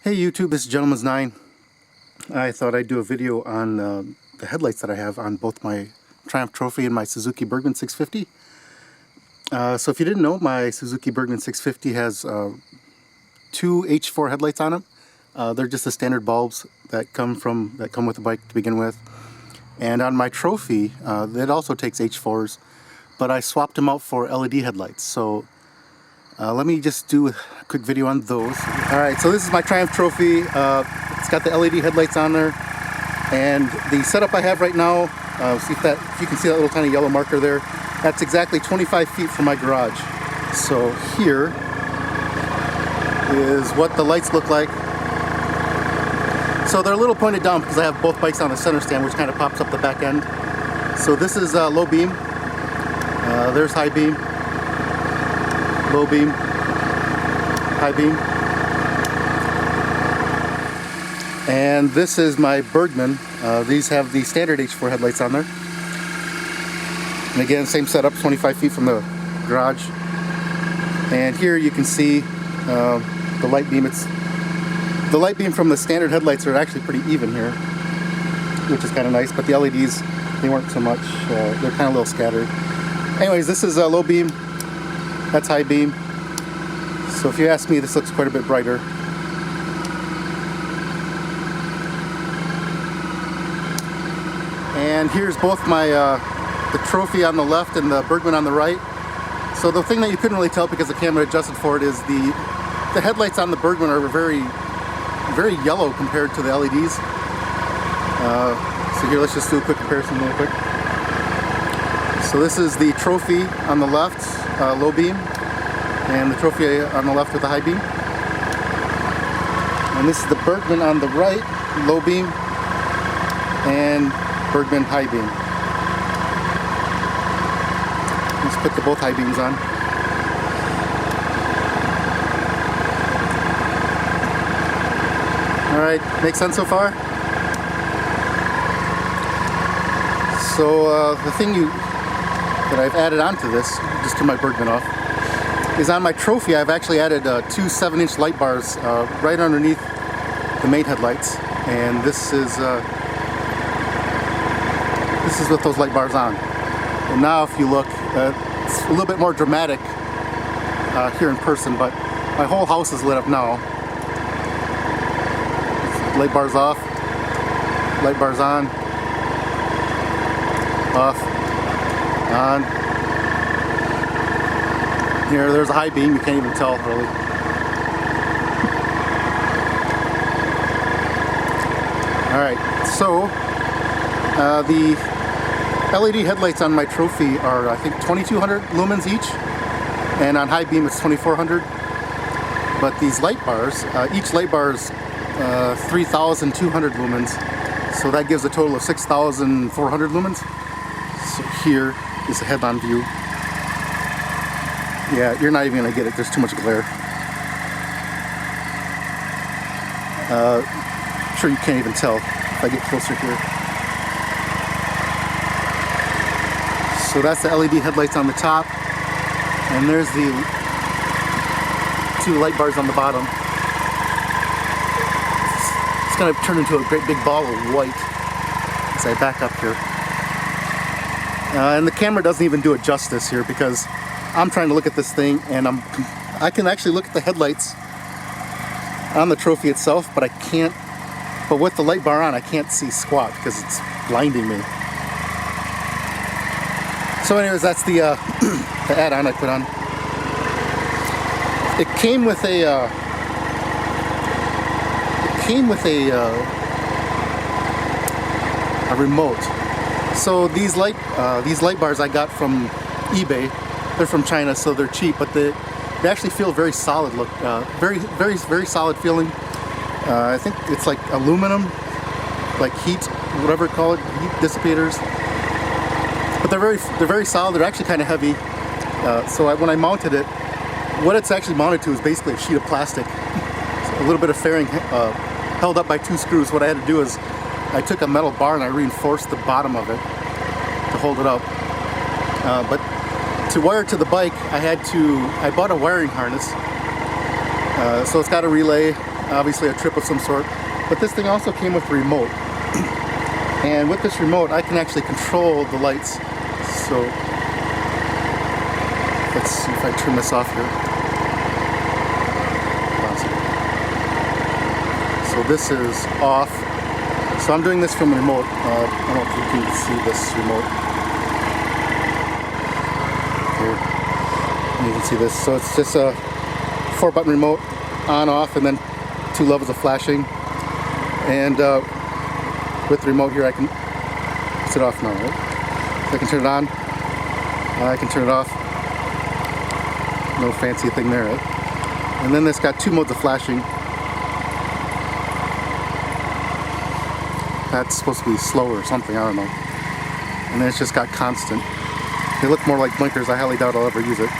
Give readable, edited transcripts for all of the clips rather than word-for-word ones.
Hey YouTube, this is gentlemansnine. I thought I'd do a video on the headlights that I have on both my Triumph Trophy and my Suzuki Bergman 650. So if you didn't know, my Suzuki Bergman 650 has two H4 headlights on them. They're just the standard bulbs that come with the bike to begin with. And on my Trophy, it also takes H4s, but I swapped them out for LED headlights. So let me just do a quick video on those. Alright, so this is my Triumph Trophy. It's got the LED headlights on there. And the setup I have right now, if you can see that little tiny yellow marker there, that's exactly 25 feet from my garage. So here is what the lights look like. So they're a little pointed down because I have both bikes on the center stand, which kind of pops up the back end. So this is low beam. There's high beam. Low beam, high beam, and this is my Bergman. These have the standard H4 headlights on there, and again, same setup, 25 feet from the garage. And here you can see the light beam. The light beam from the standard headlights are actually pretty even here, which is kind of nice, but the LEDs, they weren't so much. They're kind of a little scattered. Anyways, this is low beam. That's high beam. So if you ask me, this looks quite a bit brighter. And here's both my the Trophy on the left and the Bergman on the right. So the thing that you couldn't really tell because the camera adjusted for it is the headlights on the Bergman are very yellow compared to the LEDs. So here, let's just do a quick comparison real quick. So this is the Trophy on the left, low beam, and the Trophy on the left with the high beam. And this is the Bergman on the right, low beam, and Bergman high beam. Let's put both high beams on. Alright, makes sense so far? So the thing that I've added onto this, just turn my Bergman off, is on my Trophy I've actually added two 7-inch light bars right underneath the main headlights, and this is with those light bars on. And now if you look, it's a little bit more dramatic here in person, but my whole house is lit up now. Light bars off, light bars on, off, on. Here, there's a high beam, you can't even tell really. Alright, so the LED headlights on my Trophy are, I think, 2200 lumens each, and on high beam it's 2400. But these light bars, each light bar is 3200 lumens, so that gives a total of 6400 lumens. So here is a head-on view. Yeah, you're not even gonna get it, there's too much glare. I'm sure you can't even tell if I get closer here. So that's the LED headlights on the top, and there's the two light bars on the bottom. It's gonna turn into a great big ball of white as I back up here. And the camera doesn't even do it justice here because I'm trying to look at this thing and I can actually look at the headlights on the Trophy itself, but I can't, but with the light bar on I can't see squat because it's blinding me. So anyways, that's the add-on I put on. It came with a remote. So these light bars I got from eBay. They're from China, so they're cheap, but they actually feel very solid. Look, very solid feeling. I think it's like aluminum, like heat, whatever you call it, heat dissipators. But they're very solid. They're actually kind of heavy. So when I mounted it, what it's actually mounted to is basically a sheet of plastic, so a little bit of fairing held up by two screws. What I had to do is I took a metal bar and I reinforced the bottom of it to hold it up. But to wire it to the bike, I bought a wiring harness. So it's got a relay, obviously a trip of some sort. But this thing also came with a remote. And with this remote, I can actually control the lights. So let's see if I turn this off here. So this is off. So I'm doing this from the remote. I don't know if you can see this remote. Here. You can see this. So it's just a 4-button remote, on, off, and then 2 levels of flashing. And with the remote here, I can set it off now, right? So I can turn it on. I can turn it off. No fancy thing there, right? And then it's got 2 modes of flashing. That's supposed to be slow or something, I don't know. And then it's just got constant. They look more like blinkers. I highly doubt I'll ever use it.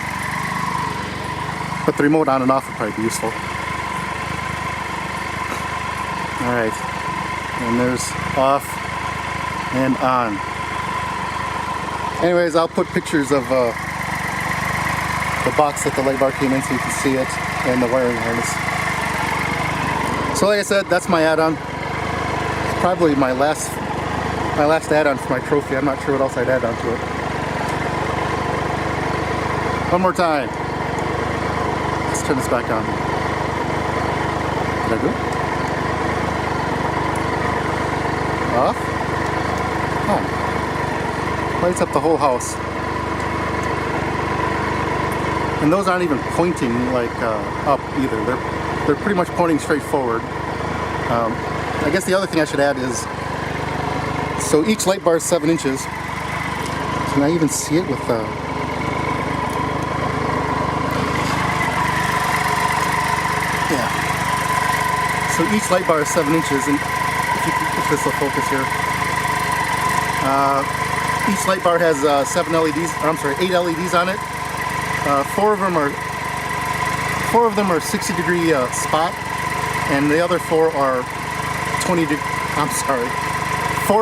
But the remote on and off would probably be useful. Alright. And there's off and on. Anyways, I'll put pictures of the box that the light bar came in so you can see it, and the wiring harness. So like I said, that's my add-on. It's probably my last add-on for my trophy. I'm not sure what else I'd add on to it. One more time. Let's turn this back on. Did I do it? Off? Oh. Lights up the whole house. And those aren't even pointing like up either. They're pretty much pointing straight forward. I guess the other thing I should add is, so each light bar is 7 inches. Can I even see it with yeah. So each light bar is 7 inches, and if this will focus here. Each light bar has 8 LEDs on it. 4 of them are 60-degree spot, and the other 4 are 4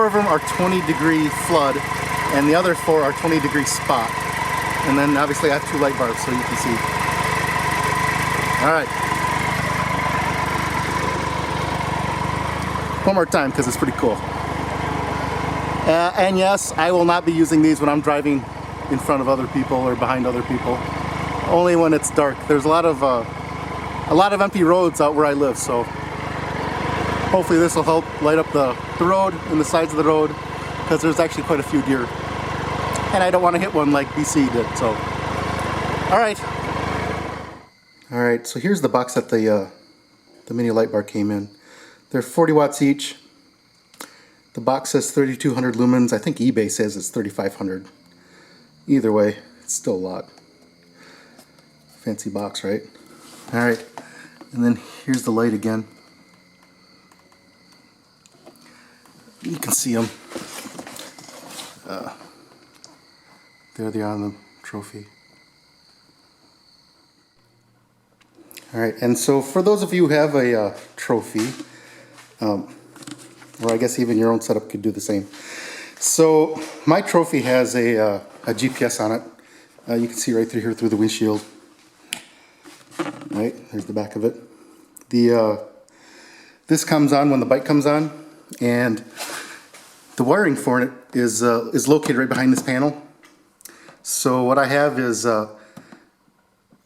of them are 20-degree flood, and the other 4 are 20-degree spot. And then obviously I have 2 light bars so you can see. Alright. One more time because it's pretty cool. And yes, I will not be using these when I'm driving in front of other people or behind other people. Only when it's dark. There's a lot of empty roads out where I live, so hopefully this will help light up the road and the sides of the road, because there's actually quite a few deer. And I don't want to hit one like BC did, so. Alright. Alright, so here's the box that the mini light bar came in. They're 40 watts each. The box says 3200 lumens. I think eBay says it's 3500. Either way, it's still a lot. Fancy box, right? Alright, and then here's the light again. You can see them. There they are on the trophy. Alright, and so for those of you who have a trophy, or I guess even your own setup could do the same. So my trophy has a GPS on it. You can see right through here through the windshield. Right, there's the back of it. This comes on when the bike comes on, and the wiring for it is located right behind this panel. So what I have is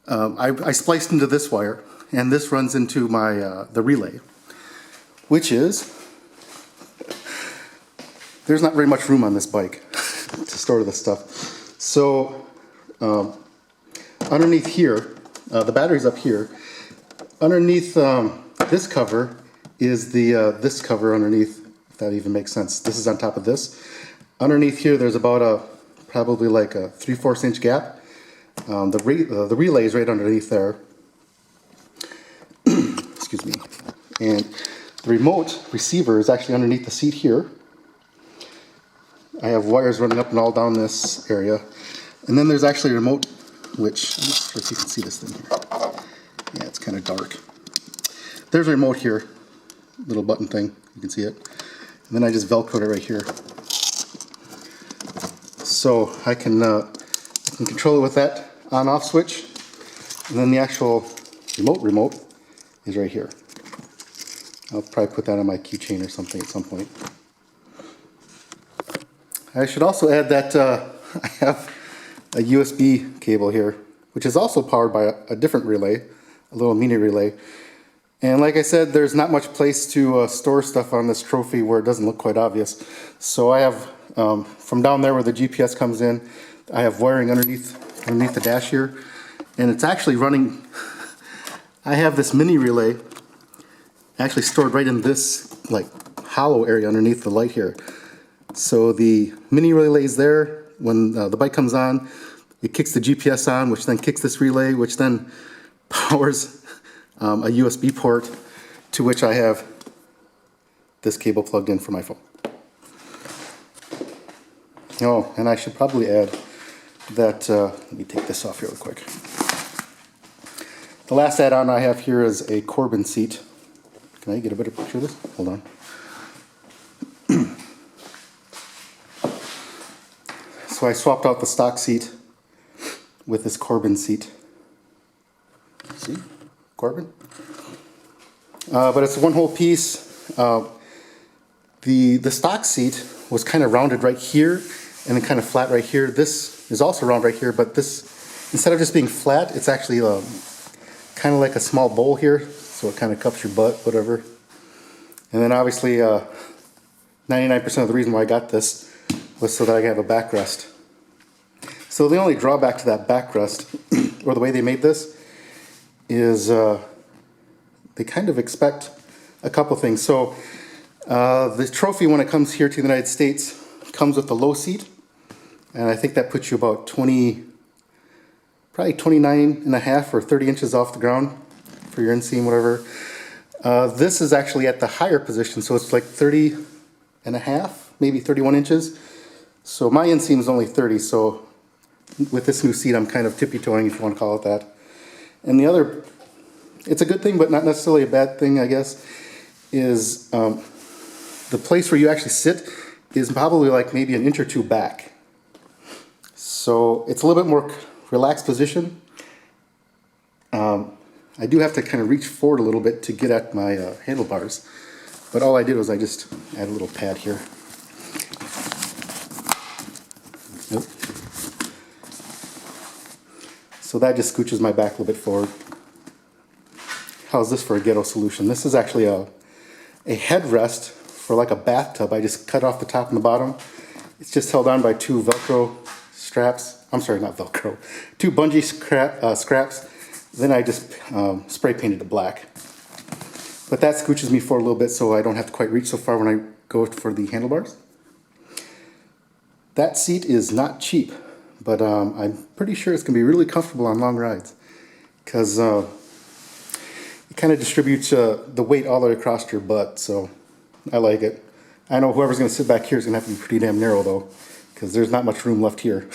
I spliced into this wire, and this runs into my the relay, which is, there's not very much room on this bike to store this stuff. So underneath here, the battery's up here. Underneath this cover is this cover underneath, if that even makes sense. This is on top of this. Underneath here, there's about probably like a 3/4 inch gap. The relay is right underneath there. Excuse me. And the remote receiver is actually underneath the seat here. I have wires running up and all down this area. And then there's actually a remote, which, I'm not sure if you can see this thing here. Yeah, it's kind of dark. There's a remote here, little button thing, you can see it. And then I just Velcroed it right here. So I can control it with that on-off switch. And then the actual remote is right here. I'll probably put that on my keychain or something at some point. I should also add that I have a USB cable here, which is also powered by a different relay, a little mini relay. And like I said, there's not much place to store stuff on this trophy where it doesn't look quite obvious. So I have, from down there where the GPS comes in, I have wiring underneath the dash here. And it's actually running, I have this mini relay actually stored right in this like hollow area underneath the light here. So the mini relay is there. When the bike comes on, it kicks the GPS on, which then kicks this relay, which then powers a USB port to which I have this cable plugged in for my phone. Oh, and I should probably add that, let me take this off here real quick. The last add-on I have here is a Corbin Seat. Can I get a better picture of this? Hold on. So I swapped out the stock seat with this Corbin Seat. See? Corbin? But it's a one-whole piece. The stock seat was kind of rounded right here and then kind of flat right here. This is also round right here, but this, instead of just being flat, it's actually kind of like a small bowl here, so it kind of cups your butt, whatever. And then obviously 99% of the reason why I got this was so that I could have a backrest. So the only drawback to that backrest, or the way they made this, is they kind of expect a couple things. So the trophy, when it comes here to the United States, comes with the low seat, and I think that puts you about 20, probably 29 and a half or 30 inches off the ground for your inseam, whatever. This is actually at the higher position, so it's like 30 and a half, maybe 31 inches. So my inseam is only 30, so with this new seat I'm kind of tippy-toeing, if you want to call it that. And the other, it's a good thing but not necessarily a bad thing, I guess, is the place where you actually sit is probably like maybe an inch or two back. So it's a little bit more relaxed position. I do have to kind of reach forward a little bit to get at my handlebars, but all I did was I just add a little pad here. Nope. So that just scooches my back a little bit forward. How's this for a ghetto solution? This is actually a headrest for like a bathtub. I just cut off the top and the bottom. It's just held on by two Velcro straps. I'm sorry, not Velcro. Two bungee scraps. Then I just spray painted it black. But that scooches me forward a little bit so I don't have to quite reach so far when I go for the handlebars. That seat is not cheap, but I'm pretty sure it's going to be really comfortable on long rides, because it kind of distributes the weight all the way across your butt, so I like it. I know whoever's going to sit back here is going to have to be pretty damn narrow though, because there's not much room left here.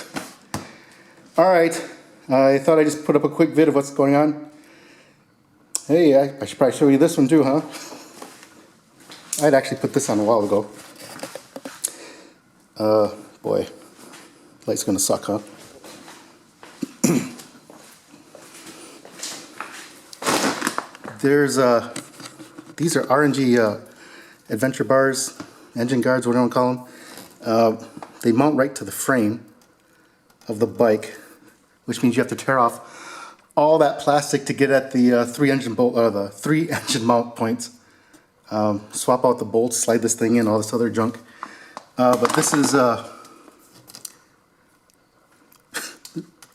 Alright, I thought I'd just put up a quick vid of what's going on. Hey, I should probably show you this one too, huh? I'd actually put this on a while ago. Boy, light's gonna suck, huh? There's these are RNG adventure bars, engine guards, whatever you want to call them. They mount right to the frame of the bike, which means you have to tear off all that plastic to get at the three engine mount points. Swap out the bolts, slide this thing in, all this other junk. But this is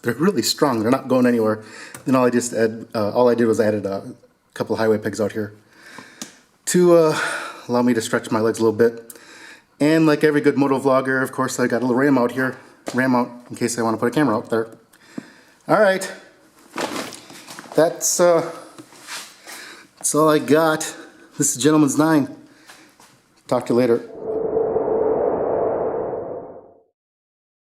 they're really strong. They're not going anywhere. Then all I did was added a couple of highway pegs out here to allow me to stretch my legs a little bit. And like every good moto vlogger, of course, I got a little ram out here, in case I want to put a camera out there. All right, that's all I got. This is Gentleman's Nine. Talk to you later.